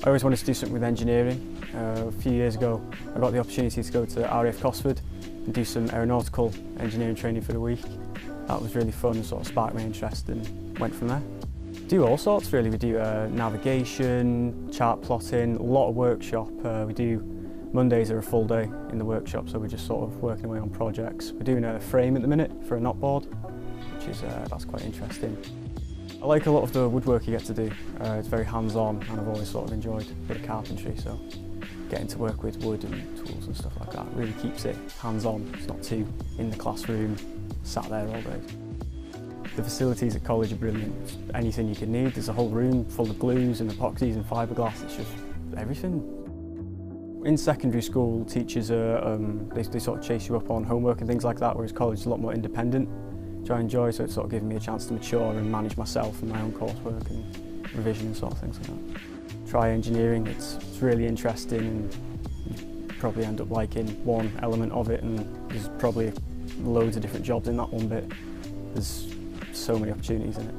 I always wanted to do something with engineering. A few years ago I got the opportunity to go to RAF Cosford and do some aeronautical engineering training for a week. That was really fun and sort of sparked my interest and went from there. Do all sorts really. We do navigation, chart plotting, a lot of workshop. We do Mondays are a full day in the workshop, so we're just sort of working away on projects. We're doing a frame at the minute for a knot board, which is that's quite interesting. I like a lot of the woodwork you get to do. It's very hands-on and I've always sort of enjoyed a bit of carpentry, so getting to work with wood and tools and stuff like that really keeps it hands-on. It's not too in the classroom, sat there all day. The facilities at college are brilliant. Anything you can need. There's a whole room full of glues and epoxies and fiberglass. It's just everything. In secondary school, teachers are, they sort of chase you up on homework and things like that, whereas college is a lot more independent, which I enjoy, so it's sort of giving me a chance to mature and manage myself and my own coursework and revision and sort of things like that. Try engineering, it's really interesting and you probably end up liking one element of it, and there's probably loads of different jobs in that one bit. There's so many opportunities in it.